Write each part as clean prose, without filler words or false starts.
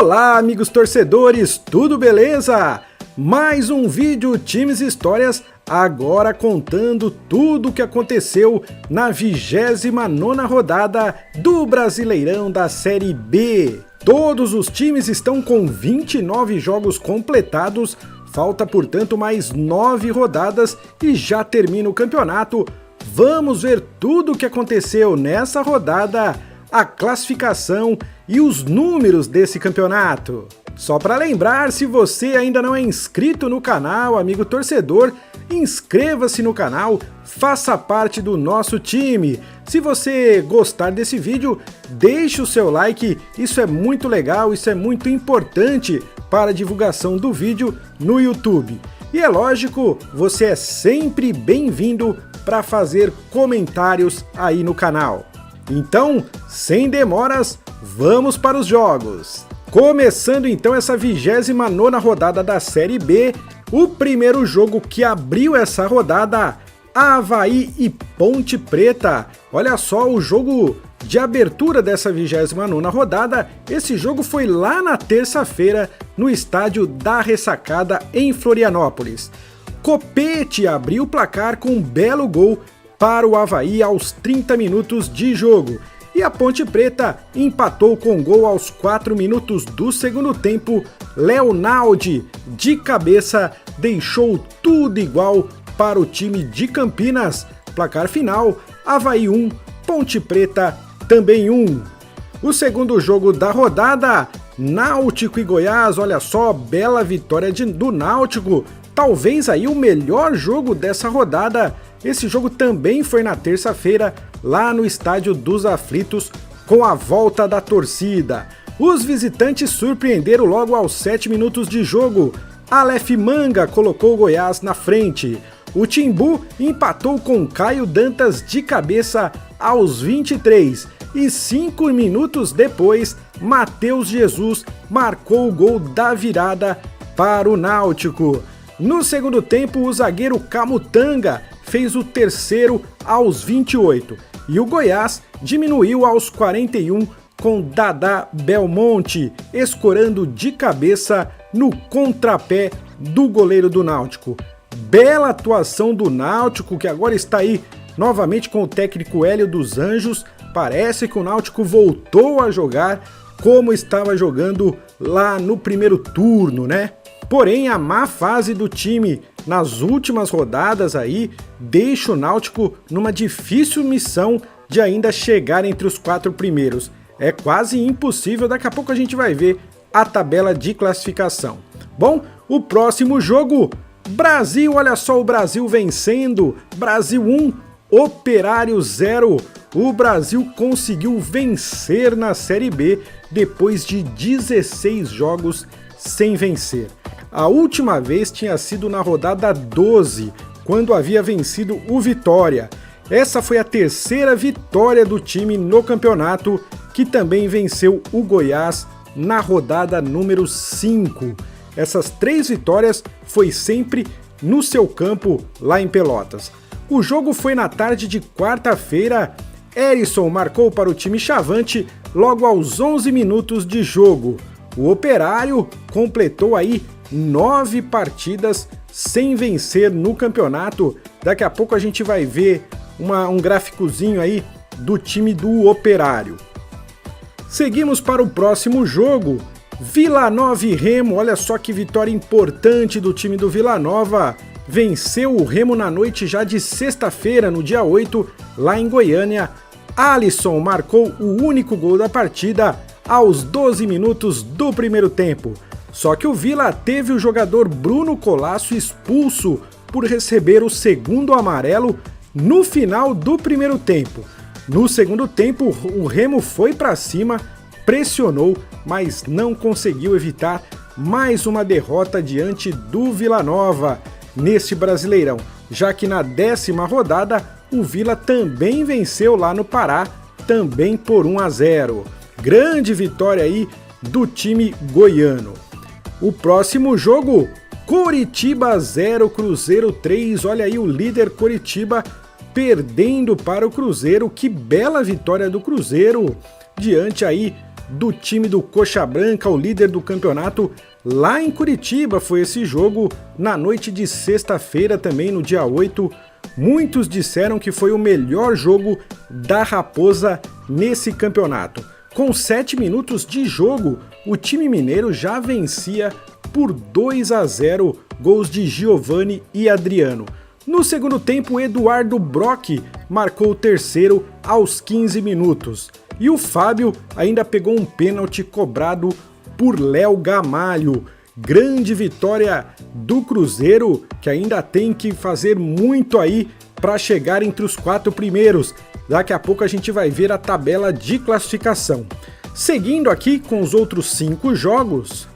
Olá, amigos torcedores, tudo beleza? Mais um vídeo Times e Histórias, agora contando tudo o que aconteceu na 29ª rodada do Brasileirão da Série B. Todos os times estão com 29 jogos completados, falta portanto mais 9 rodadas e já termina o campeonato. Vamos ver tudo o que aconteceu nessa rodada, a classificação e os números desse campeonato. Só para lembrar, se você ainda não é inscrito no canal, amigo torcedor, inscreva-se no canal, faça parte do nosso time. Se você gostar desse vídeo, deixe o seu like, isso é muito legal, isso é muito importante para a divulgação do vídeo no YouTube. E é lógico, você é sempre bem-vindo para fazer comentários aí no canal. Então, sem demoras, vamos para os jogos. Começando então essa 29ª rodada da Série B, o primeiro jogo que abriu essa rodada, Avaí e Ponte Preta. Olha só o jogo de abertura dessa 29ª rodada, esse jogo foi lá na terça-feira no estádio da Ressacada em Florianópolis. Copete abriu o placar com um belo gol para o Avaí aos 30 minutos de jogo. E a Ponte Preta empatou com gol aos 4 minutos do segundo tempo. Leonaldi, de cabeça, deixou tudo igual para o time de Campinas. Placar final, Avaí 1, Ponte Preta também 1. O segundo jogo da rodada, Náutico e Goiás, olha só, bela vitória do Náutico. Talvez aí o melhor jogo dessa rodada. Esse jogo também foi na terça-feira, lá no Estádio dos Aflitos, com a volta da torcida. Os visitantes surpreenderam logo aos 7 minutos de jogo. Aleph Manga colocou o Goiás na frente. O Timbu empatou com Caio Dantas de cabeça aos 23. E 5 minutos depois, Matheus Jesus marcou o gol da virada para o Náutico. No segundo tempo, o zagueiro Camutanga fez o terceiro aos 28 e o Goiás diminuiu aos 41 com Dadá Belmonte escorando de cabeça no contrapé do goleiro do Náutico. Bela atuação do Náutico, que agora está aí novamente com o técnico Hélio dos Anjos. Parece que o Náutico voltou a jogar como estava jogando lá no primeiro turno, né? Porém, a má fase do time nas últimas rodadas aí deixa o Náutico numa difícil missão de ainda chegar entre os 4 primeiros. É quase impossível, daqui a pouco a gente vai ver a tabela de classificação. Bom, o próximo jogo, Brasil, olha só o Brasil vencendo, Brasil 1, Operário 0. O Brasil conseguiu vencer na Série B depois de 16 jogos sem vencer. A última vez tinha sido na rodada 12, quando havia vencido o Vitória. Essa foi a terceira vitória do time no campeonato, que também venceu o Goiás na rodada número 5. Essas 3 vitórias foi sempre no seu campo, lá em Pelotas. O jogo foi na tarde de quarta-feira. Erisson marcou para o time chavante logo aos 11 minutos de jogo. O Operário completou aí 9 partidas sem vencer no campeonato. Daqui a pouco a gente vai ver um gráficozinho aí do time do Operário. Seguimos para o próximo jogo, Vila Nova e Remo. Olha só que vitória importante do time do Vila Nova. Venceu o Remo na noite já de sexta-feira, no dia 8, lá em Goiânia. Alisson marcou o único gol da partida aos 12 minutos do primeiro tempo. Só que o Vila teve o jogador Bruno Colasso expulso por receber o segundo amarelo no final do primeiro tempo. No segundo tempo, o Remo foi para cima, pressionou, mas não conseguiu evitar mais uma derrota diante do Vila Nova neste Brasileirão, já que na 10ª rodada o Vila também venceu lá no Pará, também por 1-0. Grande vitória aí do time goiano. O próximo jogo, Coritiba 0, Cruzeiro 3. Olha aí o líder Coritiba perdendo para o Cruzeiro. Que bela vitória do Cruzeiro diante aí do time do Coxa Branca, o líder do campeonato. Lá em Curitiba foi esse jogo, na noite de sexta-feira, também no dia 8. Muitos disseram que foi o melhor jogo da Raposa nesse campeonato. Com 7 minutos de jogo, o time mineiro já vencia por 2-0, gols de Giovani e Adriano. No segundo tempo, Eduardo Brock marcou o terceiro aos 15 minutos. E o Fábio ainda pegou um pênalti cobrado por Léo Gamalho. Grande vitória do Cruzeiro, que ainda tem que fazer muito aí para chegar entre os 4 primeiros. Daqui a pouco a gente vai ver a tabela de classificação. Seguindo aqui com os outros 5 jogos,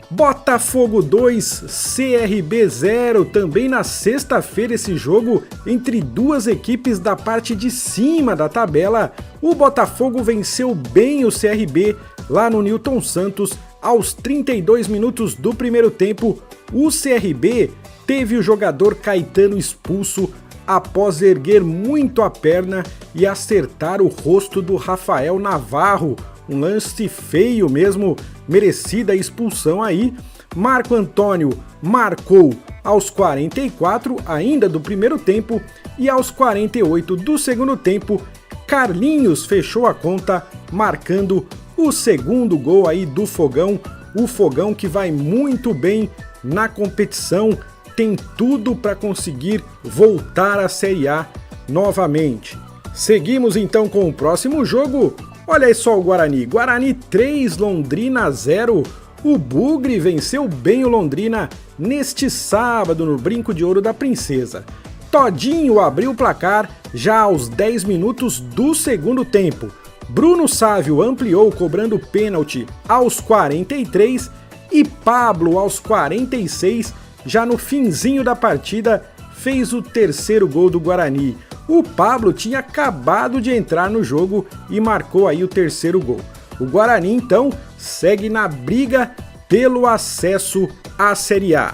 Botafogo 2, CRB 0, também na sexta-feira esse jogo entre duas equipes da parte de cima da tabela. O Botafogo venceu bem o CRB lá no Newton Santos aos 32 minutos do primeiro tempo. O CRB teve o jogador Caetano expulso após erguer muito a perna e acertar o rosto do Rafael Navarro. Um lance feio mesmo, merecida a expulsão aí. Marco Antônio marcou aos 44 ainda do primeiro tempo e aos 48 do segundo tempo, Carlinhos fechou a conta, marcando o segundo gol aí do Fogão. O Fogão que vai muito bem na competição, tem tudo para conseguir voltar à Série A novamente. Seguimos então com o próximo jogo. Olha aí só o Guarani. Guarani 3, Londrina 0. O Bugre venceu bem o Londrina neste sábado no Brinco de Ouro da Princesa. Todinho abriu o placar já aos 10 minutos do segundo tempo. Bruno Sávio ampliou cobrando pênalti aos 43 e Pablo aos 46, já no finzinho da partida, fez o terceiro gol do Guarani. O Pablo tinha acabado de entrar no jogo e marcou aí o terceiro gol. O Guarani, então, segue na briga pelo acesso à Série A.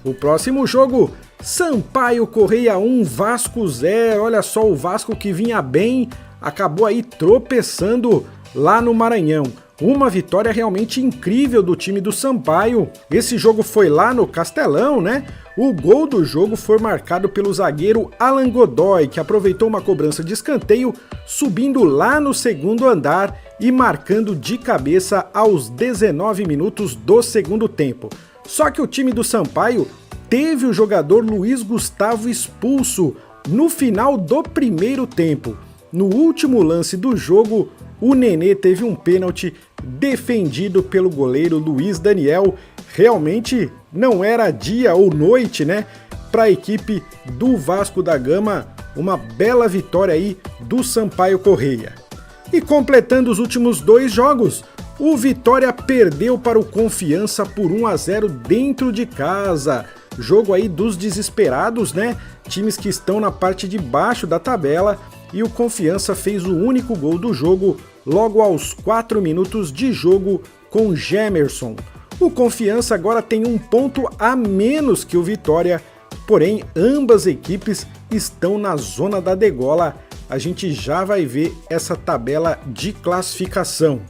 O próximo jogo, Sampaio Corrêa 1, Vasco 0. Olha só, o Vasco que vinha bem, acabou aí tropeçando lá no Maranhão. Uma vitória realmente incrível do time do Sampaio. Esse jogo foi lá no Castelão, né? O gol do jogo foi marcado pelo zagueiro Alan Godoy, que aproveitou uma cobrança de escanteio, subindo lá no segundo andar e marcando de cabeça aos 19 minutos do segundo tempo. Só que o time do Sampaio teve o jogador Luiz Gustavo expulso no final do primeiro tempo. No último lance do jogo, o Nenê teve um pênalti defendido pelo goleiro Luiz Daniel. Realmente não era dia ou noite, né, para a equipe do Vasco da Gama. Uma bela vitória aí do Sampaio Corrêa. E completando os últimos 2 jogos, o Vitória perdeu para o Confiança por 1-0 dentro de casa. Jogo aí dos desesperados, né? Times que estão na parte de baixo da tabela, e o Confiança fez o único gol do jogo logo aos 4 minutos de jogo com Gemerson. O Confiança agora tem 1 ponto a menos que o Vitória, porém ambas equipes estão na zona da degola. A gente já vai ver essa tabela de classificação.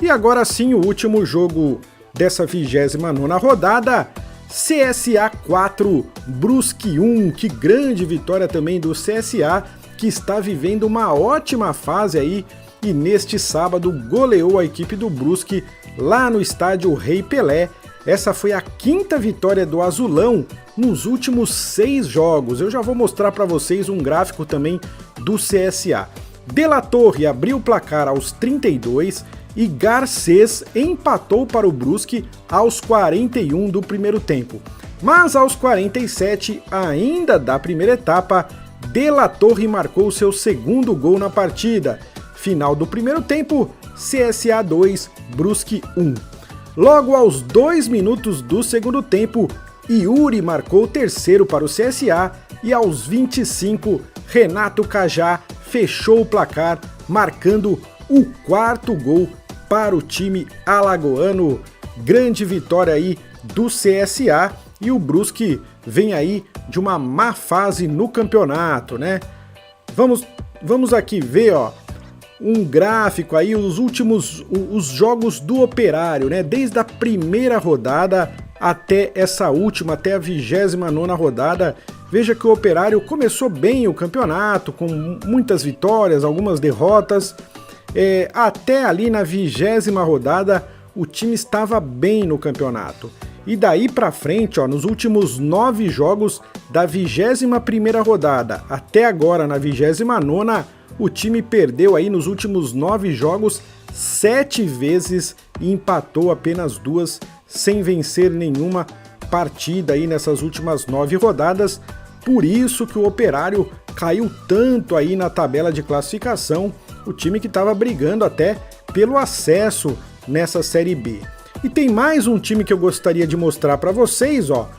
E agora sim, o último jogo dessa 29ª rodada, CSA 4, Brusque 1. Que grande vitória também do CSA, que está vivendo uma ótima fase aí, e neste sábado goleou a equipe do Brusque lá no estádio Rei Pelé. Essa foi a 5ª vitória do Azulão nos últimos 6 jogos. Eu já vou mostrar para vocês um gráfico também do CSA. De La Torre abriu o placar aos 32 e Garcês empatou para o Brusque aos 41 do primeiro tempo. Mas aos 47, ainda da primeira etapa, De La Torre marcou seu segundo gol na partida. Final do primeiro tempo, CSA 2, Brusque 1. Logo aos 2 minutos do segundo tempo, Yuri marcou o terceiro para o CSA e aos 25, Renato Cajá fechou o placar, marcando o 4º gol para o time alagoano. Grande vitória aí do CSA, e o Brusque vem aí de uma má fase no campeonato, né? Vamos aqui ver, ó. um gráfico aí, os jogos do Operário, né? Desde a primeira rodada até essa última, até a 29ª rodada. Veja que o Operário começou bem o campeonato, com muitas vitórias, algumas derrotas. Até ali na 20ª rodada, o time estava bem no campeonato. E daí pra frente, ó, nos últimos 9 jogos da 21ª rodada até agora na 29ª, o time perdeu aí nos últimos 9 jogos 7 vezes e empatou apenas 2, sem vencer nenhuma partida aí nessas últimas 9 rodadas. Por isso que o Operário caiu tanto aí na tabela de classificação, o time que estava brigando até pelo acesso nessa Série B. E tem mais um time que eu gostaria de mostrar para vocês, ó,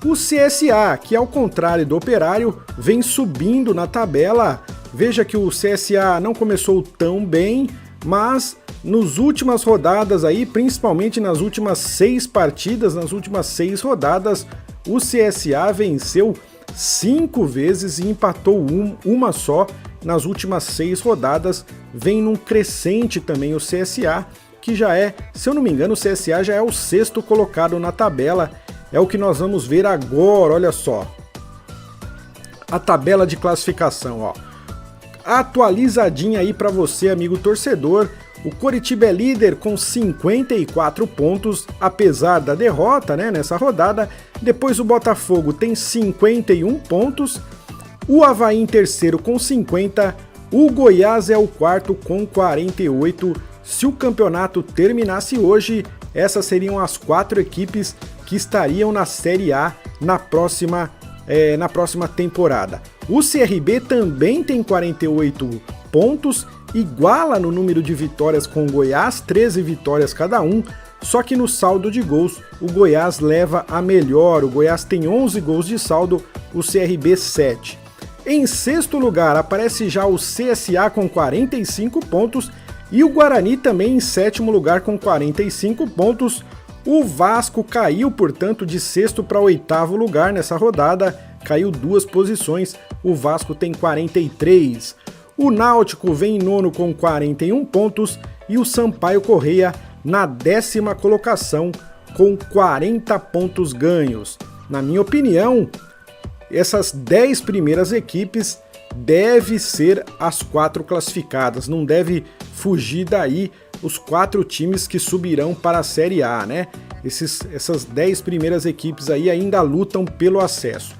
o CSA, que ao contrário do Operário, vem subindo na tabela. Veja que o CSA não começou tão bem, mas nas últimas rodadas aí, principalmente nas últimas 6 partidas, nas últimas 6 rodadas, o CSA venceu 5 vezes e empatou uma só nas últimas 6 rodadas. Vem num crescente também o CSA, que já é, se eu não me engano, o CSA já é o 6º colocado na tabela. É o que nós vamos ver agora, olha só. A tabela de classificação, ó. Atualizadinha aí para você, amigo torcedor. O Coritiba é líder com 54 pontos, apesar da derrota, né, nessa rodada. Depois o Botafogo tem 51 pontos. O Avaí em terceiro com 50. O Goiás é o quarto com 48. Se o campeonato terminasse hoje, essas seriam as 4 equipes que estariam na Série A na próxima temporada. O CRB também tem 48 pontos, iguala no número de vitórias com o Goiás, 13 vitórias cada um, só que no saldo de gols o Goiás leva a melhor. O Goiás tem 11 gols de saldo, o CRB 7. Em sexto lugar aparece já o CSA com 45 pontos e o Guarani também em sétimo lugar com 45 pontos. O Vasco caiu, portanto, de sexto para 8º lugar nessa rodada, caiu 2 posições, o Vasco tem 43. O Náutico vem em nono com 41 pontos e o Sampaio Corrêa na 10ª colocação com 40 pontos ganhos. Na minha opinião, essas 10 primeiras equipes devem ser as 4 classificadas, não deve fugir daí os 4 times que subirão para a Série A, né? Essas 10 primeiras equipes aí ainda lutam pelo acesso.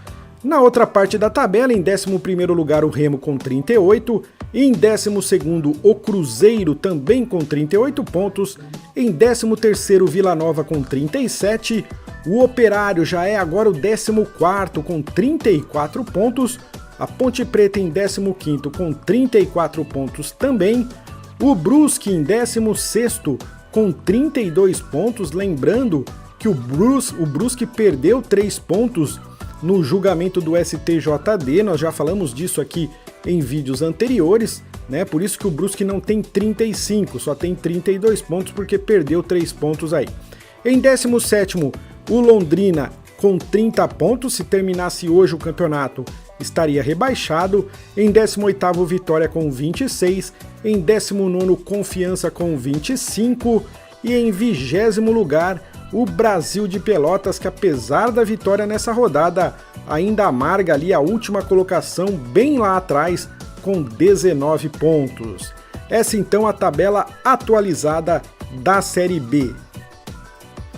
Na outra parte da tabela, em 11º lugar o Remo com 38, em 12º o Cruzeiro também com 38 pontos, em 13º o Vila Nova com 37, o Operário já é agora o 14º com 34 pontos, a Ponte Preta em 15º com 34 pontos também, o Brusque em 16º com 32 pontos, lembrando que o Brusque perdeu 3 pontos no julgamento do STJD, nós já falamos disso aqui em vídeos anteriores, né? Por isso que o Brusque não tem 35, só tem 32 pontos porque perdeu 3 pontos aí. Em 17º, o Londrina com 30 pontos, se terminasse hoje o campeonato estaria rebaixado. Em 18º, Vitória com 26, em 19º, Confiança com 25 e em 20º lugar, o Brasil de Pelotas, que apesar da vitória nessa rodada, ainda amarga ali a última colocação bem lá atrás com 19 pontos. Essa então a tabela atualizada da Série B.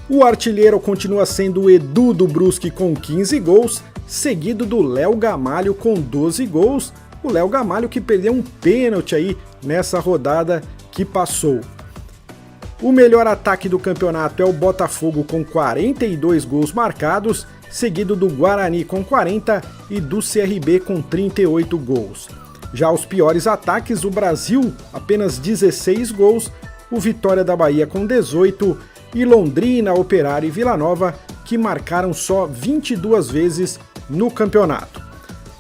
O artilheiro continua sendo o Edu do Brusque com 15 gols, seguido do Léo Gamalho com 12 gols. O Léo Gamalho que perdeu um pênalti aí nessa rodada que passou. O melhor ataque do campeonato é o Botafogo com 42 gols marcados, seguido do Guarani com 40 e do CRB com 38 gols. Já os piores ataques, o Brasil apenas 16 gols, o Vitória da Bahia com 18 e Londrina, Operário e Vila Nova que marcaram só 22 vezes no campeonato.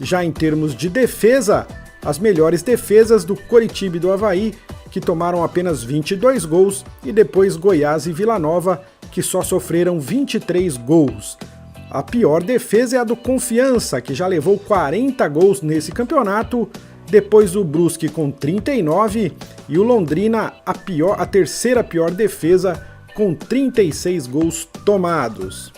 Já em termos de defesa, as melhores defesas do Coritiba e do Avaí, que tomaram apenas 22 gols, e depois Goiás e Vila Nova, que só sofreram 23 gols. A pior defesa é a do Confiança, que já levou 40 gols nesse campeonato. depois o Brusque com 39 e o Londrina a terceira pior defesa com 36 gols tomados.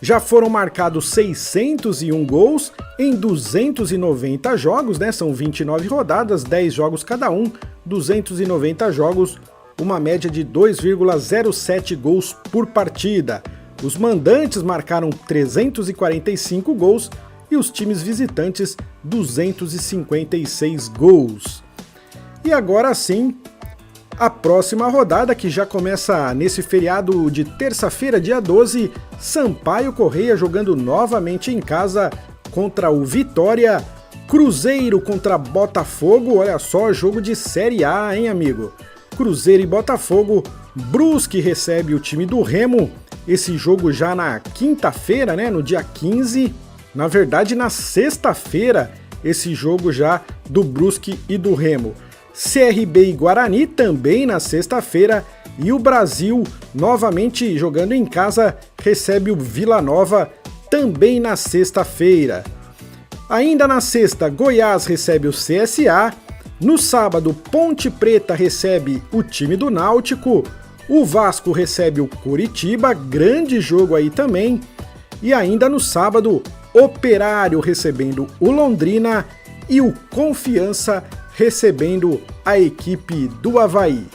Já foram marcados 601 gols em 290 jogos, né? São 29 rodadas, 10 jogos cada um, 290 jogos, uma média de 2,07 gols por partida. Os mandantes marcaram 345 gols e os times visitantes 256 gols. E agora sim, a próxima rodada, que já começa nesse feriado de terça-feira, dia 12, Sampaio Corrêa jogando novamente em casa contra o Vitória, Cruzeiro contra Botafogo, olha só, jogo de Série A, hein, amigo? Cruzeiro e Botafogo, Brusque recebe o time do Remo, esse jogo já na quinta-feira, né, no dia 15, na verdade na sexta-feira, esse jogo já do Brusque e do Remo. CRB e Guarani também na sexta-feira e o Brasil, novamente jogando em casa, recebe o Vila Nova também na sexta-feira. Ainda na sexta, Goiás recebe o CSA, no sábado, Ponte Preta recebe o time do Náutico, o Vasco recebe o Coritiba, grande jogo aí também, e ainda no sábado, Operário recebendo o Londrina e o Confiança recebendo a equipe do Avaí.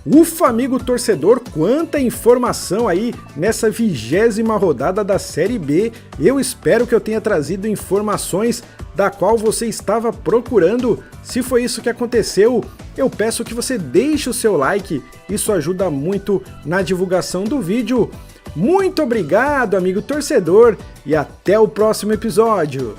Ufa, amigo torcedor, quanta informação aí nessa 20ª rodada da Série B. Eu espero que eu tenha trazido informações da qual você estava procurando. Se foi isso que aconteceu, eu peço que você deixe o seu like, isso ajuda muito na divulgação do vídeo. Muito obrigado, amigo torcedor, e até o próximo episódio.